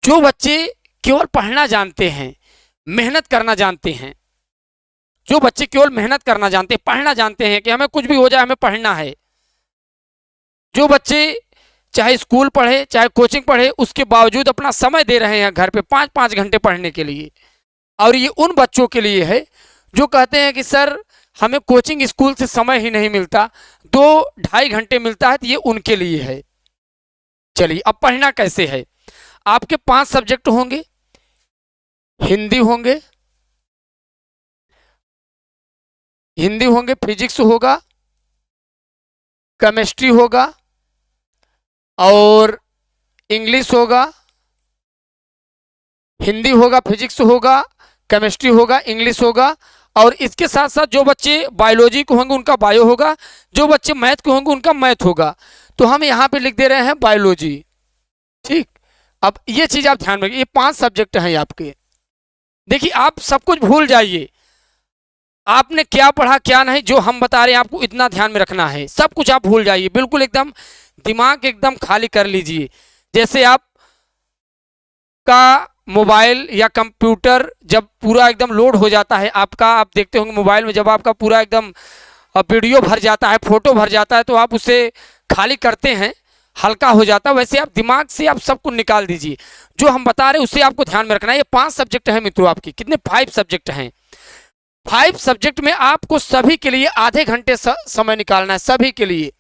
जो बच्चे केवल पढ़ना जानते हैं, मेहनत करना जानते हैं, जो बच्चे केवल मेहनत करना जानते हैं, पढ़ना जानते हैं कि हमें कुछ भी हो जाए हमें पढ़ना है, जो बच्चे चाहे स्कूल पढ़े चाहे कोचिंग पढ़े उसके बावजूद अपना समय दे रहे हैं घर पे 5-5 घंटे पढ़ने के लिए, और ये उन बच्चों के लिए है जो कहते हैं कि सर हमें कोचिंग स्कूल से समय ही नहीं मिलता, 2-2.5 घंटे मिलता है, तो ये उनके लिए है। चलिए अब पढ़ना कैसे है। आपके 5 सब्जेक्ट होंगे, हिंदी होंगे, फिजिक्स होगा, केमिस्ट्री होगा और इंग्लिश होगा। हिंदी होगा, फिजिक्स होगा, केमिस्ट्री होगा, इंग्लिश होगा, और इसके साथ साथ जो बच्चे बायोलॉजी के होंगे उनका बायो होगा, जो बच्चे मैथ के होंगे उनका मैथ होगा। तो हम यहाँ पे लिख दे रहे हैं बायोलॉजी। ठीक, अब ये चीज आप ध्यान रखिए, ये 5 सब्जेक्ट हैं आपके। देखिए आप सब कुछ भूल जाइए, आपने क्या पढ़ा क्या नहीं, जो हम बता रहे हैं आपको इतना ध्यान में रखना है, सब कुछ आप भूल जाइए, बिल्कुल एकदम दिमाग एकदम खाली कर लीजिए। जैसे आप का मोबाइल या कंप्यूटर जब पूरा एकदम लोड हो जाता है आपका, आप देखते होंगे मोबाइल में जब आपका पूरा एकदम वीडियो भर जाता है, फोटो भर जाता है, तो आप उसे खाली करते हैं, हल्का हो जाता है, वैसे आप दिमाग से आप सब कुछ निकाल दीजिए। जो हम बता रहे हैं उससे आपको ध्यान में रखना है। ये 5 सब्जेक्ट हैं मित्रों आपके, कितने 5 सब्जेक्ट हैं। 5 सब्जेक्ट में आपको सभी के लिए आधे घंटे समय निकालना है, सभी के लिए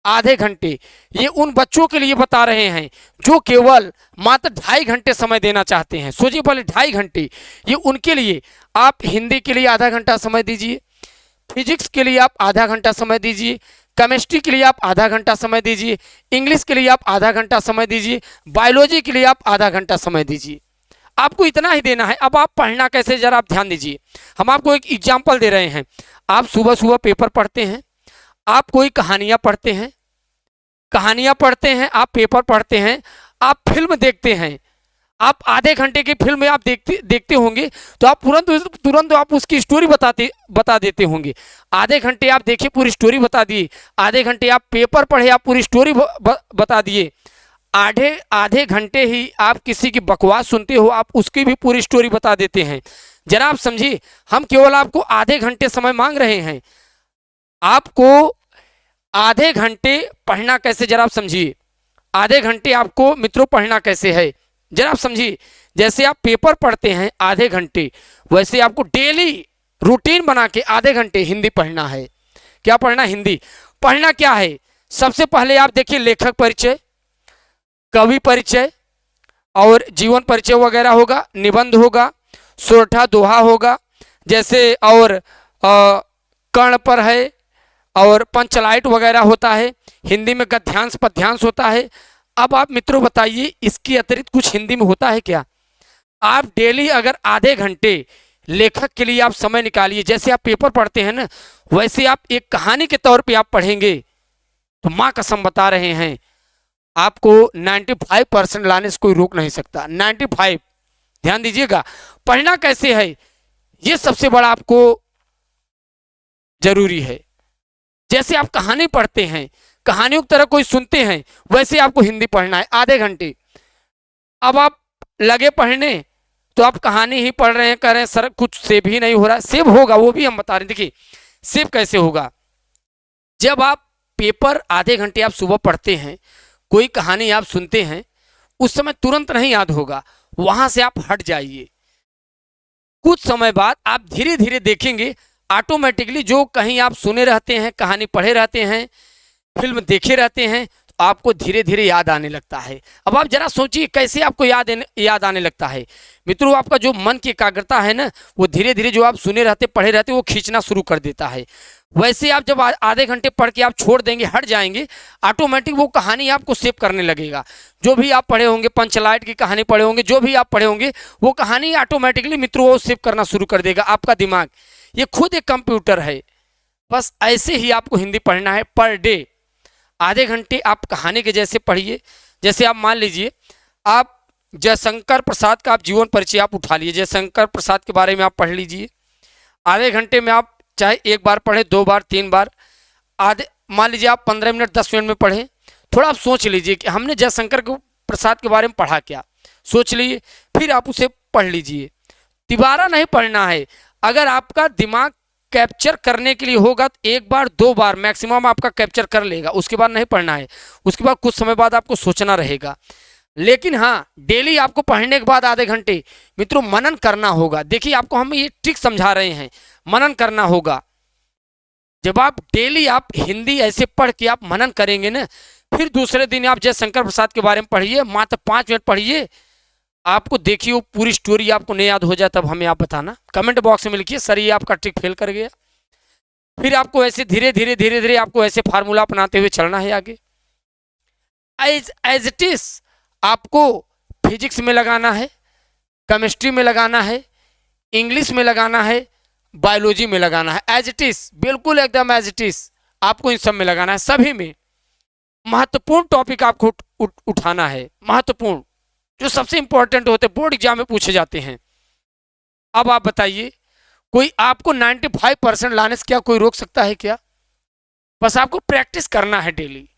आधे घंटे। ये उन बच्चों के लिए बता रहे हैं जो केवल मात्र 2.5 घंटे समय देना चाहते हैं। सोचिए पहले 2.5 घंटे, ये उनके लिए। आप हिंदी के लिए आधा घंटा समय दीजिए, फिजिक्स के लिए आप आधा घंटा समय दीजिए, केमिस्ट्री के लिए आप आधा घंटा समय दीजिए, इंग्लिश के लिए आप आधा घंटा समय दीजिए, बायोलॉजी के लिए आप आधा घंटा समय दीजिए। आपको इतना ही देना है। अब आप पढ़ना कैसे जरा आप ध्यान दीजिए। हम आपको एक एग्जाम्पल दे रहे हैं। आप सुबह सुबह पेपर पढ़ते हैं, आप कोई कहानियां पढ़ते हैं, आप पेपर पढ़ते हैं, आप फिल्म देखते हैं। आप आधे घंटे की फिल्म में आप देखते होंगे तो आप तुरंत आप उसकी स्टोरी बता देते होंगे। आधे घंटे आप देखे पूरी स्टोरी बता दिए, आधे घंटे आप पेपर पढ़े आप पूरी स्टोरी बता दिए, आधे घंटे ही आप किसी की बकवास सुनते हो आप उसकी भी पूरी स्टोरी बता देते हैं। जरा आप समझिए, हम केवल आपको आधे घंटे समय मांग रहे हैं। आपको आधे घंटे पढ़ना कैसे जरा आप समझिए। आधे घंटे आपको मित्रों पढ़ना कैसे है जरा आप समझिए। जैसे आप पेपर पढ़ते हैं आधे घंटे, वैसे आपको डेली रूटीन बना के आधे घंटे हिंदी पढ़ना है। क्या पढ़ना? हिंदी पढ़ना। क्या है? सबसे पहले आप देखिए लेखक परिचय, कवि परिचय और जीवन परिचय वगैरह होगा, निबंध होगा, सोरठा दोहा होगा जैसे, और कर्ण पर है और पंचलाइट वगैरह होता है। हिंदी में गद्यांश पद्यांश होता है। अब आप मित्रों बताइए इसके अतिरिक्त कुछ हिंदी में होता है क्या? आप डेली अगर आधे घंटे लेखक के लिए आप समय निकालिए, जैसे आप पेपर पढ़ते हैं ना, वैसे आप एक कहानी के तौर पे आप पढ़ेंगे तो माँ कसम बता रहे हैं आपको 95% लाने से कोई रोक नहीं सकता। 95, ध्यान दीजिएगा। पढ़ना कैसे है ये सबसे बड़ा आपको जरूरी है। जैसे आप कहानी पढ़ते हैं, कहानियों की तरह कोई सुनते हैं, वैसे आपको हिंदी पढ़ना है आधे घंटे। अब आप लगे पढ़ने तो आप कहानी ही पढ़ रहे हैं, कह रहे हैं सर कुछ सेव ही नहीं हो रहा। सेव होगा, वो भी हम बता रहे हैं। देखिए सेव कैसे होगा। जब आप पेपर आधे घंटे आप सुबह पढ़ते हैं, कोई कहानी आप सुनते हैं, उस समय तुरंत नहीं याद होगा, वहां से आप हट जाइए। कुछ समय बाद आप धीरे धीरे देखेंगे ऑटोमेटिकली जो कहीं आप सुने रहते हैं, कहानी पढ़े रहते हैं, फिल्म देखे रहते हैं, तो आपको धीरे धीरे याद आने लगता है। अब आप जरा सोचिए कैसे आपको याद आने लगता है। मित्रों आपका जो मन की एकाग्रता है ना, वो धीरे धीरे जो आप सुने रहते पढ़े रहते वो खींचना शुरू कर देता है। वैसे आप जब आधे घंटे पढ़ के आप छोड़ देंगे, हट जाएंगे, ऑटोमेटिक वो कहानी आपको सेव करने लगेगा। जो भी आप पढ़े होंगे, पंचलाइट की कहानी पढ़े होंगे, जो भी आप पढ़े होंगे, वो कहानी ऑटोमेटिकली मित्रों वो सेव करना शुरू कर देगा आपका दिमाग। ये खुद एक कंप्यूटर है। बस ऐसे ही आपको हिंदी पढ़ना है। पर डे आधे घंटे आप कहानी के जैसे पढ़िए। जैसे आप मान लीजिए आप जयशंकर प्रसाद का आप जीवन परिचय आप उठा लीजिए, जयशंकर प्रसाद के बारे में आप पढ़ लीजिए। आधे घंटे में आप चाहे एक बार पढ़े, 2 बार, 3 बार, आधे मान लीजिए आप 15 मिनट 10 मिनट में पढ़ें। थोड़ा आप सोच लीजिए कि हमने जयशंकर प्रसाद के बारे में पढ़ा क्या। सोच लिए, फिर आप उसे पढ़ लीजिए। दोबारा नहीं पढ़ना है। अगर आपका दिमाग कैप्चर करने के लिए होगा तो एक बार दो बार मैक्सिमम आपका कैप्चर कर लेगा, उसके बाद नहीं पढ़ना है। उसके बाद कुछ समय बाद आपको सोचना रहेगा। लेकिन हाँ, डेली आपको पढ़ने के बाद आधे घंटे मित्रों मनन करना होगा। देखिए आपको हम ये ट्रिक समझा रहे हैं, मनन करना होगा। जब आप डेली आप हिंदी ऐसे पढ़ के आप मनन करेंगे ना, फिर दूसरे दिन आप जयशंकर प्रसाद के बारे में पढ़िए, मात्र 5 मिनट पढ़िए, आपको देखिए वो पूरी स्टोरी आपको नहीं याद हो जाए तब हमें आप बताना, कमेंट बॉक्स में लिखिए सर ये आपका ट्रिक फेल कर गया। फिर आपको ऐसे धीरे धीरे आपको ऐसे फार्मूला अपनाते हुए चलना है आगे। एज इट इज आपको फिजिक्स में लगाना है, केमिस्ट्री में लगाना है, इंग्लिश में लगाना है, बायोलॉजी में लगाना है। एज इट इज, बिल्कुल एकदम एज इट इज आपको इन सब में लगाना है। सभी में महत्वपूर्ण टॉपिक आपको उठाना है, महत्वपूर्ण जो सबसे इंपॉर्टेंट होते हैं, बोर्ड एग्जाम में पूछे जाते हैं। अब आप बताइए, कोई आपको 95% लाने से क्या कोई रोक सकता है क्या? बस आपको प्रैक्टिस करना है डेली।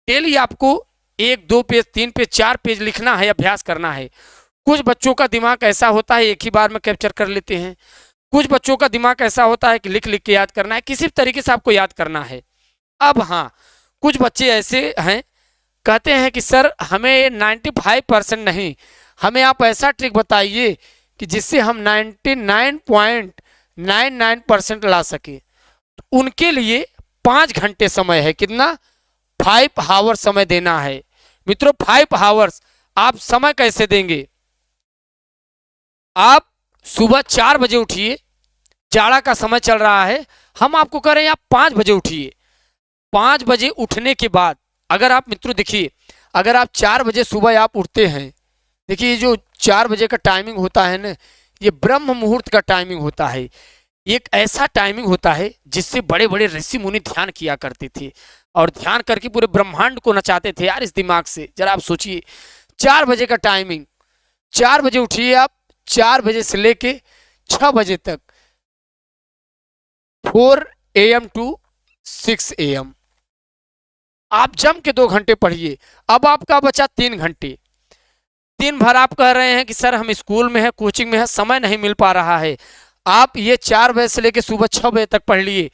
डेली आपको 1 2 पेज 3 पेज 4 पेज लिखना है, अभ्यास करना है। कुछ बच्चों का दिमाग ऐसा होता है एक ही बार में कैप्चर कर लेते हैं, कुछ बच्चों का दिमाग ऐसा होता है कि लिख लिख के याद करना है, किसी भी तरीके से आपको याद करना है। अब हाँ, कुछ बच्चे ऐसे हैं कहते हैं कि सर हमें 95% नहीं, हमें आप ऐसा ट्रिक बताइए कि जिससे हम 99.99% ला सके। तो उनके लिए 5 घंटे समय है। कितना? 5 आवर समय देना है मित्रों। 5 आवर्स आप समय कैसे देंगे? आप सुबह 4 बजे उठिए, जाड़ा का समय चल रहा है, हम आपको कह रहे हैं आप 5 बजे उठिए। 5 बजे उठने के बाद अगर आप मित्रों देखिए, अगर आप 4 बजे सुबह आप उठते हैं, देखिए ये जो 4 बजे का टाइमिंग होता है ना, ये ब्रह्म मुहूर्त का टाइमिंग होता है। एक ऐसा टाइमिंग होता है जिससे बड़े बड़े ऋषि मुनि ध्यान किया करते थे और ध्यान करके पूरे ब्रह्मांड को नचाते थे यार इस दिमाग से। जरा आप सोचिए 4 बजे का टाइमिंग, 4 बजे उठिए आप, 4 बजे से लेके 6 बजे तक, 4 AM to 6 AM आप जम के 2 घंटे पढ़िए। अब आपका बचा 3 घंटे। दिन भर आप कह रहे हैं कि सर हम स्कूल में है, कोचिंग में है, समय नहीं मिल पा रहा है। आप ये 4 बजे से लेके सुबह 6 बजे तक पढ़ लिए।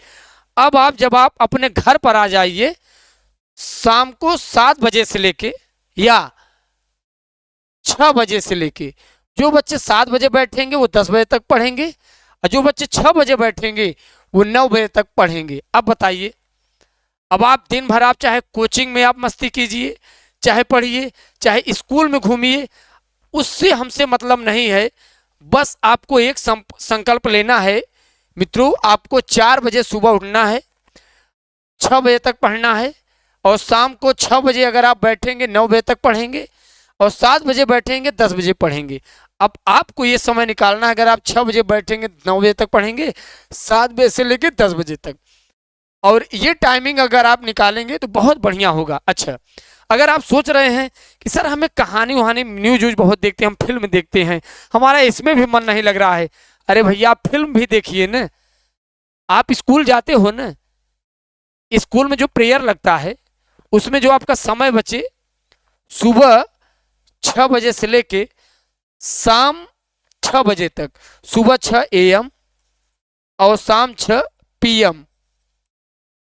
अब आप जब आप अपने घर पर आ जाइए, शाम को 7 बजे से लेके या 6 बजे से लेके, जो बच्चे 7 बजे बैठेंगे वो 10 बजे तक पढ़ेंगे और जो बच्चे 6 बजे बैठेंगे वो 9 बजे तक पढ़ेंगे। अब बताइए, अब आप दिन भर आप चाहे कोचिंग में आप मस्ती कीजिए, चाहे पढ़िए, चाहे स्कूल में घूमिए, उससे हमसे मतलब नहीं है। बस आपको एक संकल्प लेना है मित्रों, आपको 4 बजे सुबह उठना है, 6 बजे तक पढ़ना है और शाम को 6 बजे अगर आप बैठेंगे 9 बजे तक पढ़ेंगे और 7 बजे बैठेंगे 10 बजे पढ़ेंगे। अब आपको ये समय निकालना है, अगर आप 6 बजे बैठेंगे 9 बजे तक पढ़ेंगे, 7 बजे से लेकर 10 बजे तक, और ये टाइमिंग अगर आप निकालेंगे तो बहुत बढ़िया होगा। अच्छा, अगर आप सोच रहे हैं कि सर हमें कहानी वहानी न्यूज व्यूज बहुत देखते हैं, हम फिल्म देखते हैं, हमारा इसमें भी मन नहीं लग रहा है, अरे भैया आप फिल्म भी देखिए ना। आप स्कूल जाते हो ना, स्कूल में जो प्रेयर लगता है उसमें जो आपका समय बचे सुबह 6 बजे से लेके शाम 6 बजे तक, सुबह 6 AM और शाम 6 PM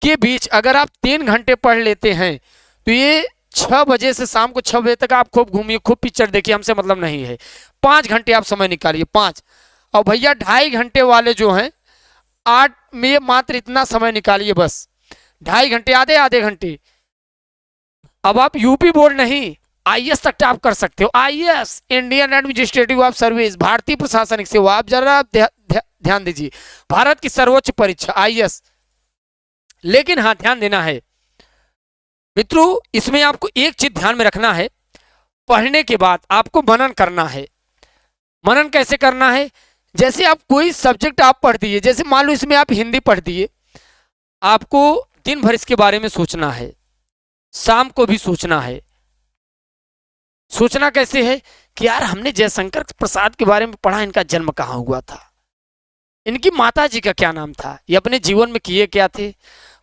के बीच अगर आप 3 घंटे पढ़ लेते हैं तो ये 6 बजे से शाम को 6 बजे तक आप खूब घूमिए, खूब पिक्चर देखिए, हमसे मतलब नहीं है। 5 घंटे आप समय निकालिए, 5। और भैया 2.5 घंटे वाले जो हैं 8 में मात्र इतना समय निकालिए, बस 2.5 घंटे, आधे घंटे। अब आप यूपी बोर्ड नहीं, IAS तक आप कर सकते हो। IAS Indian administrative of service, भारतीय प्रशासनिक सेवा। आप जरा ध्यान दीजिए, भारत की सर्वोच्च परीक्षा IAS। लेकिन हाँ, ध्यान देना है मित्रों, इसमें आपको एक चीज ध्यान में रखना है, पढ़ने के बाद आपको मनन करना है। मनन कैसे करना है? जैसे आप कोई सब्जेक्ट आप पढ़ दिए, जैसे मान लो इसमें आप हिंदी पढ़ दिए, आपको दिन भर इसके बारे में सोचना है, शाम को भी सोचना है। सोचना कैसे है कि यार हमने जयशंकर प्रसाद के बारे में पढ़ा, इनका जन्म कहाँ हुआ था, इनकी माता जी का क्या नाम था, ये अपने जीवन में किए क्या थे,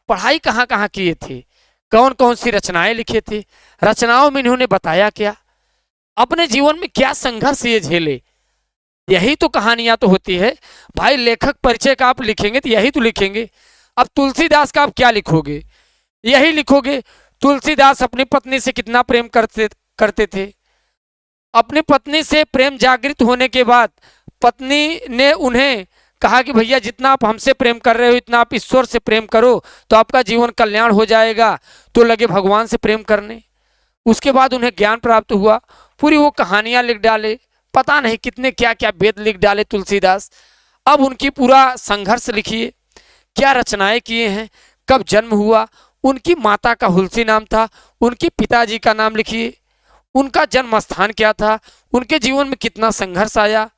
पढ़ाई कहाँ कहाँ किए थे, कौन कौन सी रचनाएं लिखे थे, रचनाओं में इन्होंने बताया क्या। अपने जीवन में क्या संघर्ष ये झेले, यही तो कहानियां तो होती है भाई। लेखक परिचय का आप लिखेंगे तो यही तो लिखेंगे। अब तुलसीदास का आप क्या लिखोगे, यही लिखोगे। तुलसीदास अपनी पत्नी से कितना प्रेम करते करते थे। अपनी पत्नी से प्रेम जागृत होने के बाद पत्नी ने उन्हें कहा कि भैया जितना आप हमसे प्रेम कर रहे हो इतना आप ईश्वर से प्रेम करो तो आपका जीवन कल्याण हो जाएगा। तो लगे भगवान से प्रेम करने। उसके बाद उन्हें ज्ञान प्राप्त हुआ, पूरी वो कहानियां लिख डाले, पता नहीं कितने क्या क्या वेद लिख डाले तुलसीदास। अब उनकी पूरा संघर्ष लिखिए, क्या रचनाएं किए हैं, कब जन्म हुआ, उनकी माता का हुलसी नाम था, उनके पिताजी का नाम लिखिए, उनका जन्म स्थान क्या था, उनके जीवन में कितना संघर्ष आया।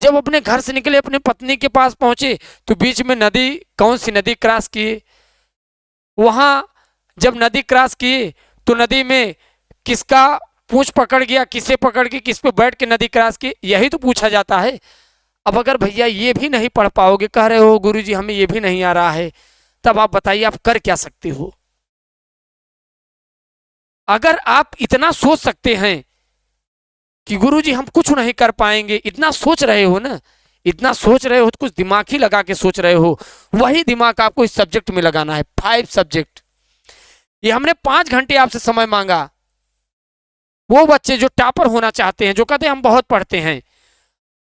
जब अपने घर से निकले अपनी पत्नी के पास पहुंचे तो बीच में नदी, कौन सी नदी क्रॉस किए, वहां जब नदी क्रॉस किए तो नदी में किसका पूंछ पकड़ गया, किसे पकड़ के किस पे बैठ के नदी क्रॉस की, यही तो पूछा जाता है। अब अगर भैया ये भी नहीं पढ़ पाओगे, कह रहे हो गुरुजी हमें ये भी नहीं आ रहा है, तब आप बताइए आप कर क्या सकते हो। अगर आप इतना सोच सकते हैं कि गुरुजी हम कुछ नहीं कर पाएंगे, इतना सोच रहे हो ना, इतना सोच रहे हो तो कुछ दिमाग ही लगा के सोच रहे हो। वही दिमाग आपको इस सब्जेक्ट में लगाना है, 5 सब्जेक्ट। ये हमने 5 घंटे आपसे समय मांगा। वो बच्चे जो टॉपर होना चाहते हैं, जो कहते हैं हम बहुत पढ़ते हैं,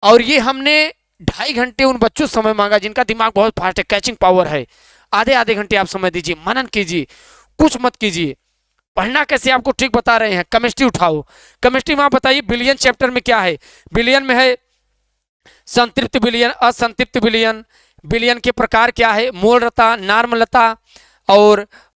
और ये हमने 2.5 घंटे उन बच्चों से समय मांगा जिनका दिमाग बहुत फास्ट है, कैचिंग पावर है। आधे आधे घंटे आप समय दीजिए, मनन कीजिए, कुछ मत कीजिए। पढ़ना कैसे आपको ठीक बता रहे हैं। केमिस्ट्री उठाओ, केमिस्ट्री में आप बताइए बिलियन चैप्टर में क्या है। बिलियन में है संतृप्त बिलियन, असंतृप्त बिलियन, बिलियन के प्रकार क्या है, मोलरता, नार्मलता और